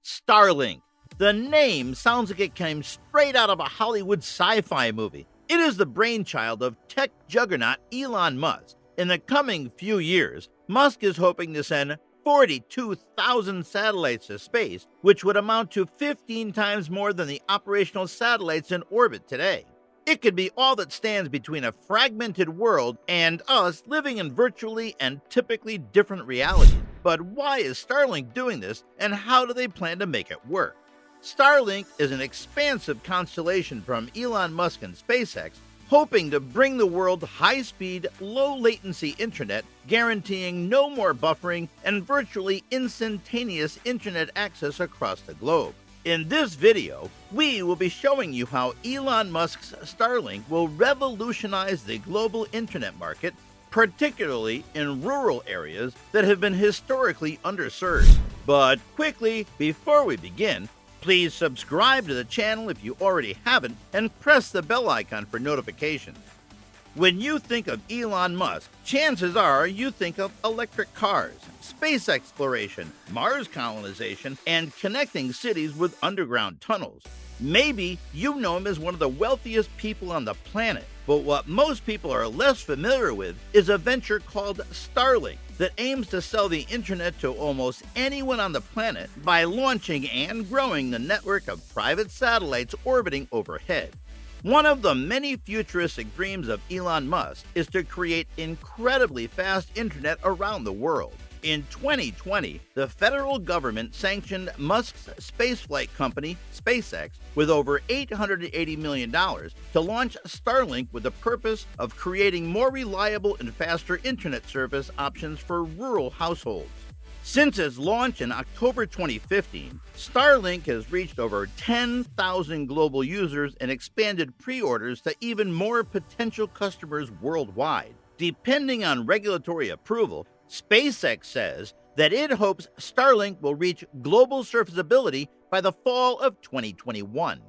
Starlink. The name sounds like it came straight out of a Hollywood sci-fi movie. It is the brainchild of tech juggernaut Elon Musk. In the coming few years, Musk is hoping to send 42,000 satellites to space, which would amount to 15 times more than the operational satellites in orbit today. It could be all that stands between a fragmented world and us living in virtually and typically different realities. But why is Starlink doing this, and how do they plan to make it work? Starlink is an expansive constellation from Elon Musk and SpaceX, hoping to bring the world high-speed, low-latency internet, guaranteeing no more buffering and virtually instantaneous internet access across the globe. In this video, we will be showing you how Elon Musk's Starlink will revolutionize the global internet market, particularly in rural areas that have been historically underserved. But quickly, before we begin, please subscribe to the channel if you already haven't and press the bell icon for notifications. When you think of Elon Musk, chances are you think of electric cars, space exploration, Mars colonization, and connecting cities with underground tunnels. Maybe you know him as one of the wealthiest people on the planet, but what most people are less familiar with is a venture called Starlink that aims to sell the internet to almost anyone on the planet by launching and growing the network of private satellites orbiting overhead. One of the many futuristic dreams of Elon Musk is to create incredibly fast internet around the world. In 2020, the federal government sanctioned Musk's spaceflight company, SpaceX, with over $880 million to launch Starlink with the purpose of creating more reliable and faster internet service options for rural households. Since its launch in October 2015, Starlink has reached over 10,000 global users and expanded pre-orders to even more potential customers worldwide. Depending on regulatory approval, SpaceX says that it hopes Starlink will reach global serviceability by the fall of 2021.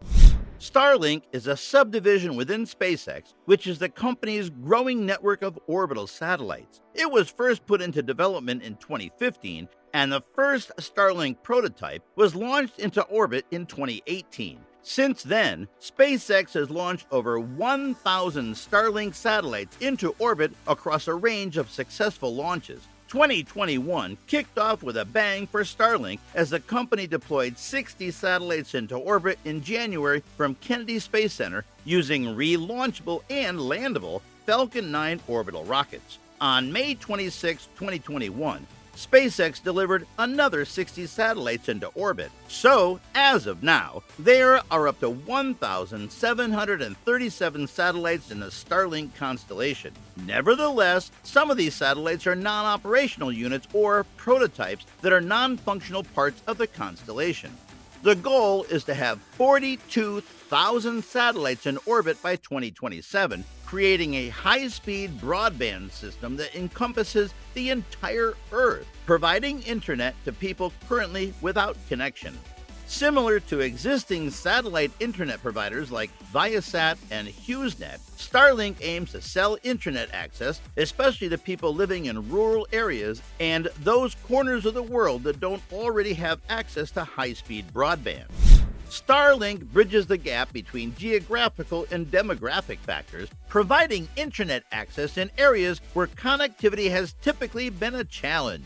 Starlink is a subdivision within SpaceX, which is the company's growing network of orbital satellites. It was first put into development in 2015, and the first Starlink prototype was launched into orbit in 2018. Since then, SpaceX has launched over 1,000 Starlink satellites into orbit across a range of successful launches. 2021 kicked off with a bang for Starlink as the company deployed 60 satellites into orbit in January from Kennedy Space Center using relaunchable and landable Falcon 9 orbital rockets. On May 26, 2021, SpaceX delivered another 60 satellites into orbit. So, as of now, there are up to 1,737 satellites in the Starlink constellation. Nevertheless, some of these satellites are non-operational units or prototypes that are non-functional parts of the constellation. The goal is to have 42,000 satellites in orbit by 2027, creating a high-speed broadband system that encompasses the entire Earth, providing internet to people currently without connection. Similar to existing satellite internet providers like Viasat and HughesNet, Starlink aims to sell internet access, especially to people living in rural areas and those corners of the world that don't already have access to high-speed broadband. Starlink bridges the gap between geographical and demographic factors, providing internet access in areas where connectivity has typically been a challenge.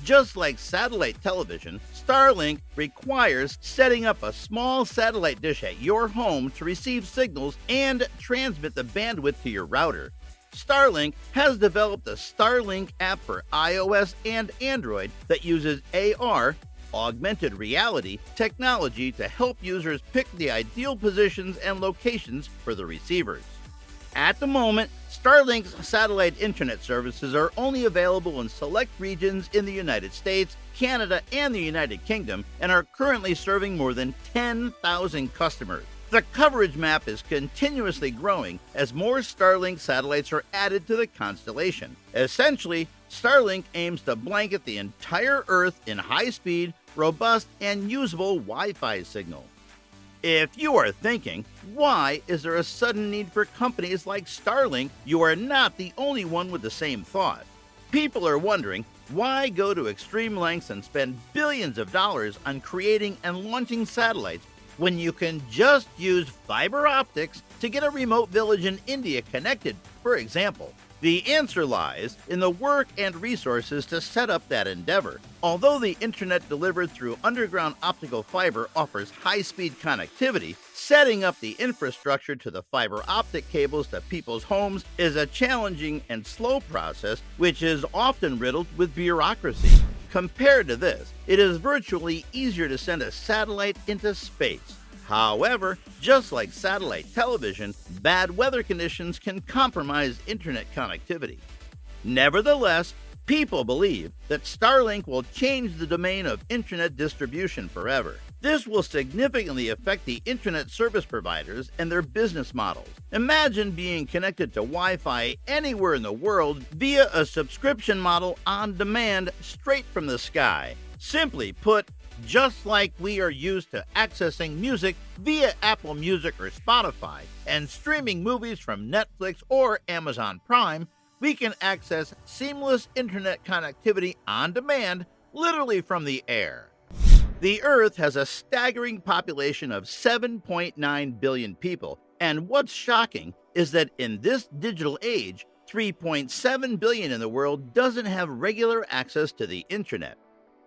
Just like satellite television, Starlink requires setting up a small satellite dish at your home to receive signals and transmit the bandwidth to your router. Starlink has developed a Starlink app for iOS and Android that uses AR, augmented reality, technology to help users pick the ideal positions and locations for the receivers. At the moment, Starlink's satellite internet services are only available in select regions in the United States, Canada, and the United Kingdom, and are currently serving more than 10,000 customers. The coverage map is continuously growing as more Starlink satellites are added to the constellation. Essentially, Starlink aims to blanket the entire Earth in high-speed, robust, and usable Wi-Fi signal. If you are thinking, why is there a sudden need for companies like Starlink? You are not the only one with the same thought. People are wondering, Why go to extreme lengths and spend billions of dollars on creating and launching satellites when you can just use fiber optics to get a remote village in India connected, for example? The answer lies in the work and resources to set up that endeavor. Although the internet delivered through underground optical fiber offers high-speed connectivity, setting up the infrastructure to the fiber optic cables to people's homes is a challenging and slow process, which is often riddled with bureaucracy. Compared to this, it is virtually easier to send a satellite into space. However, just like satellite television, bad weather conditions can compromise internet connectivity. Nevertheless, people believe that Starlink will change the domain of internet distribution forever. This will significantly affect the internet service providers and their business models. Imagine being connected to Wi-Fi anywhere in the world via a subscription model on demand straight from the sky. Simply put, just like we are used to accessing music via Apple Music or Spotify and streaming movies from Netflix or Amazon Prime, we can access seamless internet connectivity on demand, literally from the air. The Earth has a staggering population of 7.9 billion people, and what's shocking is that in this digital age, 3.7 billion in the world doesn't have regular access to the internet.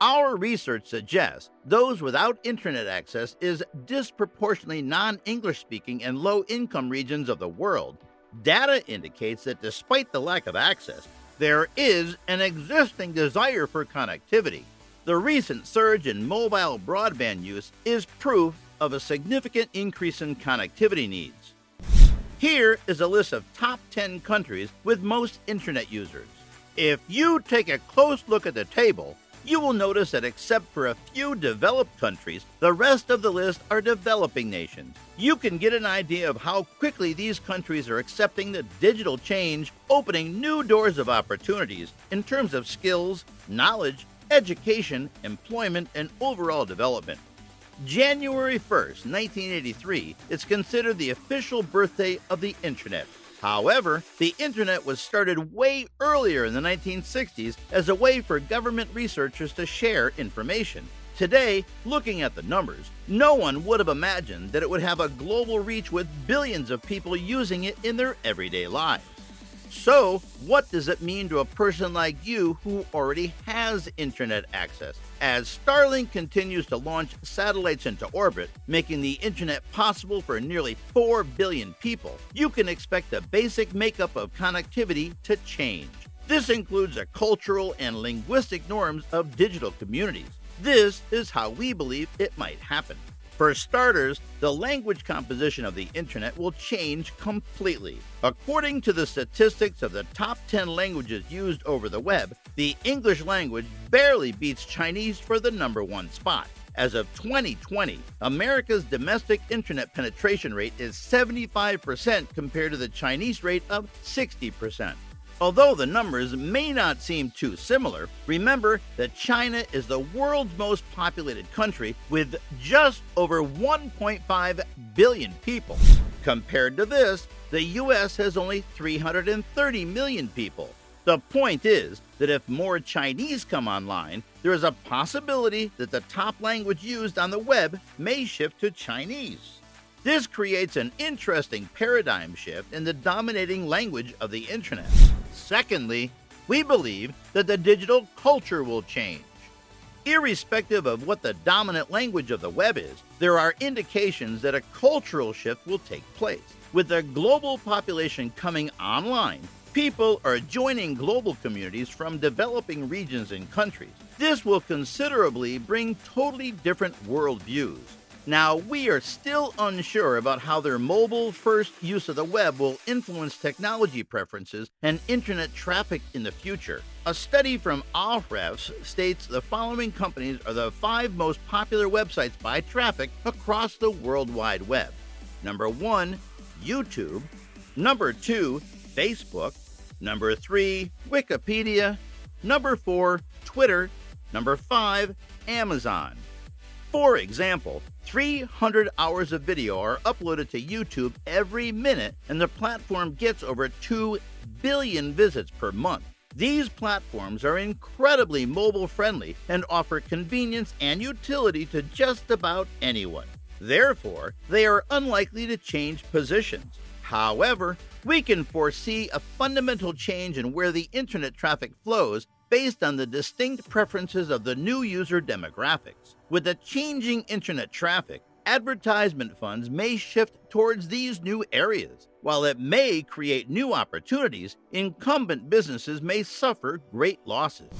Our research suggests those without internet access is disproportionately non-English speaking and low-income regions of the world. Data indicates that despite the lack of access, there is an existing desire for connectivity. The recent surge in mobile broadband use is proof of a significant increase in connectivity needs. Here is a list of top 10 countries with most internet users. If you take a close look at the table, you will notice that except for a few developed countries, the rest of the list are developing nations. You can get an idea of how quickly these countries are accepting the digital change, opening new doors of opportunities in terms of skills, knowledge, education, employment, and overall development. January 1st, 1983 is considered the official birthday of the Internet. However, the Internet was started way earlier in the 1960s as a way for government researchers to share information. Today, looking at the numbers, no one would have imagined that it would have a global reach with billions of people using it in their everyday lives. So, what does it mean to a person like you who already has internet access? As Starlink continues to launch satellites into orbit, making the internet possible for nearly 4 billion people, you can expect the basic makeup of connectivity to change. This includes the cultural and linguistic norms of digital communities. This is how we believe it might happen. For starters, the language composition of the internet will change completely. According to the statistics of the top 10 languages used over the web, the English language barely beats Chinese for the #1 spot. As of 2020, America's domestic internet penetration rate is 75% compared to the Chinese rate of 60%. Although the numbers may not seem too similar, remember that China is the world's most populated country with just over 1.5 billion people. Compared to this, the US has only 330 million people. The point is that if more Chinese come online, there is a possibility that the top language used on the web may shift to Chinese. This creates an interesting paradigm shift in the dominating language of the internet. Secondly, we believe that the digital culture will change. Irrespective of what the dominant language of the web is, there are indications that a cultural shift will take place. With the global population coming online, people are joining global communities from developing regions and countries. This will considerably bring totally different worldviews. Now, we are still unsure about how their mobile-first use of the web will influence technology preferences and internet traffic in the future. A study from Ahrefs states the following companies are the 5 most popular websites by traffic across the World Wide Web. Number 1, YouTube. Number 2, Facebook. Number 3, Wikipedia. Number 4, Twitter. Number 5, Amazon. For example, 300 hours of video are uploaded to YouTube every minute, and the platform gets over 2 billion visits per month. These platforms are incredibly mobile-friendly and offer convenience and utility to just about anyone. Therefore, they are unlikely to change positions. However, we can foresee a fundamental change in where the internet traffic flows based on the distinct preferences of the new user demographics. With the changing internet traffic, advertisement funds may shift towards these new areas. While it may create new opportunities, incumbent businesses may suffer great losses.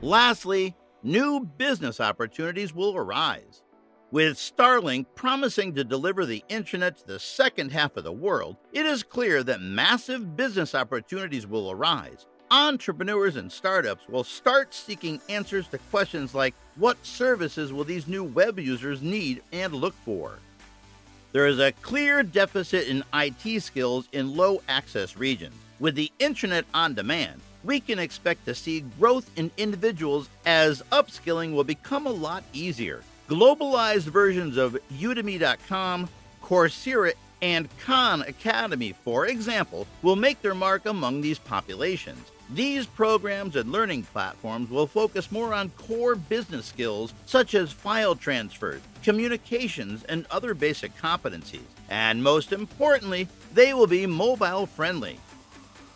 Lastly, new business opportunities will arise. With Starlink promising to deliver the internet to the second half of the world, it is clear that massive business opportunities will arise. Entrepreneurs and startups will start seeking answers to questions like, what services will these new web users need and look for? There is a clear deficit in IT skills in low-access regions. With the internet on demand, we can expect to see growth in individuals as upskilling will become a lot easier. Globalized versions of Udemy.com, Coursera, and Khan Academy, for example, will make their mark among these populations. These programs and learning platforms will focus more on core business skills such as file transfers, communications, and other basic competencies. And most importantly, they will be mobile-friendly.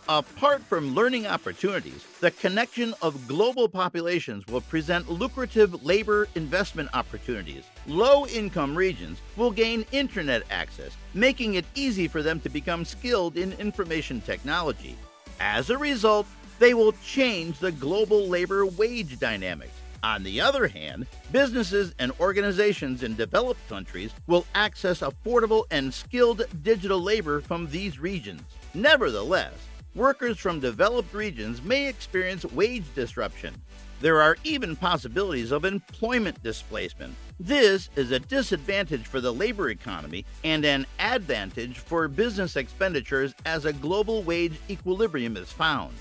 Apart from learning opportunities, the connection of global populations will present lucrative labor investment opportunities. Low-income regions will gain internet access, making it easy for them to become skilled in information technology. As a result, they will change the global labor wage dynamics. On the other hand, businesses and organizations in developed countries will access affordable and skilled digital labor from these regions. Nevertheless, workers from developed regions may experience wage disruption. There are even possibilities of employment displacement. This is a disadvantage for the labor economy and an advantage for business expenditures as a global wage equilibrium is found.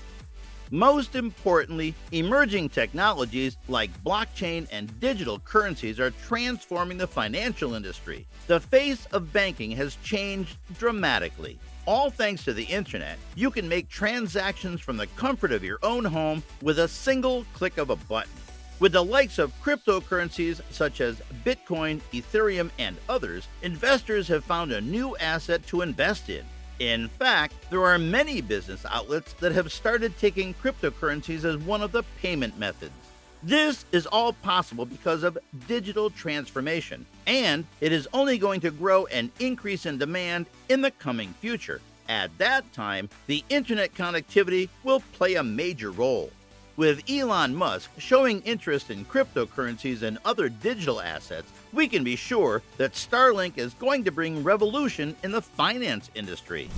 Most importantly, emerging technologies like blockchain and digital currencies are transforming the financial industry. The face of banking has changed dramatically. All thanks to the internet, you can make transactions from the comfort of your own home with a single click of a button. With the likes of cryptocurrencies such as Bitcoin, Ethereum, and others, investors have found a new asset to invest in. In fact, there are many business outlets that have started taking cryptocurrencies as one of the payment methods. This is all possible because of digital transformation, and it is only going to grow and increase in demand in the coming future. At that time, the internet connectivity will play a major role. With Elon Musk showing interest in cryptocurrencies and other digital assets, we can be sure that Starlink is going to bring revolution in the finance industry.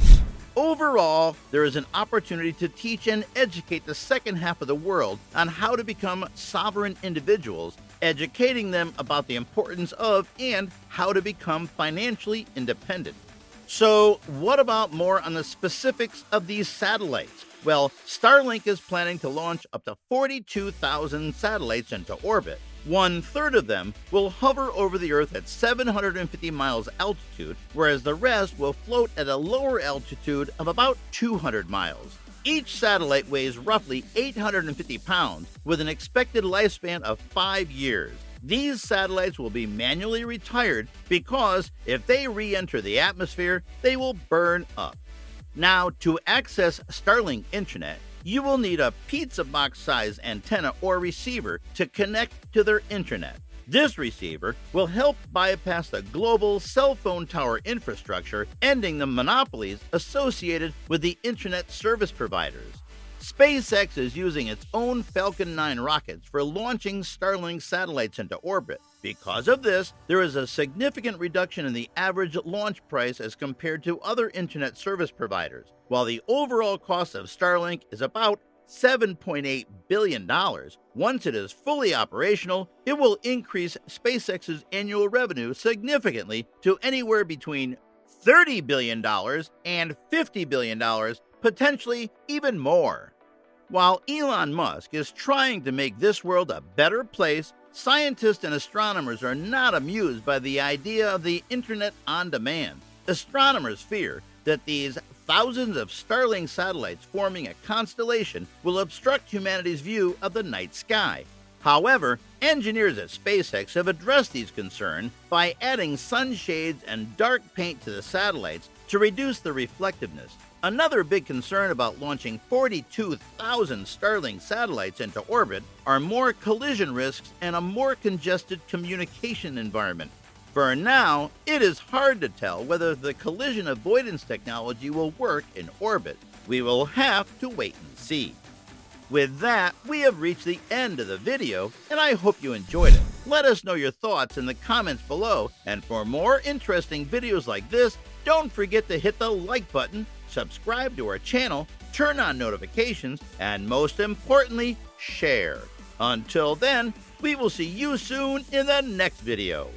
Overall, there is an opportunity to teach and educate the second half of the world on how to become sovereign individuals, educating them about the importance of and how to become financially independent. So, what about more on the specifics of these satellites? Well, Starlink is planning to launch up to 42,000 satellites into orbit. 1/3 of them will hover over the Earth at 750 miles altitude, whereas the rest will float at a lower altitude of about 200 miles. Each satellite weighs roughly 850 pounds, with an expected lifespan of 5 years. These satellites will be manually retired because if they re-enter the atmosphere, they will burn up. Now, to access Starlink internet, you will need a pizza box size antenna or receiver to connect to their internet. This receiver will help bypass the global cell phone tower infrastructure, ending the monopolies associated with the internet service providers. SpaceX is using its own Falcon 9 rockets for launching Starlink satellites into orbit. Because of this, there is a significant reduction in the average launch price as compared to other internet service providers. While the overall cost of Starlink is about $7.8 billion, once it is fully operational, it will increase SpaceX's annual revenue significantly to anywhere between $30 billion and $50 billion, potentially even more. While Elon Musk is trying to make this world a better place, scientists and astronomers are not amused by the idea of the internet on demand. Astronomers fear that these thousands of Starlink satellites forming a constellation will obstruct humanity's view of the night sky. However, engineers at SpaceX have addressed these concerns by adding sunshades and dark paint to the satellites to reduce the reflectiveness. Another big concern about launching 42,000 Starlink satellites into orbit are more collision risks and a more congested communication environment. For now, it is hard to tell whether the collision avoidance technology will work in orbit. We will have to wait and see. With that, we have reached the end of the video, and I hope you enjoyed it. Let us know your thoughts in the comments below, and for more interesting videos like this, don't forget to hit the like button, subscribe to our channel, turn on notifications, and most importantly, share. Until then, we will see you soon in the next video.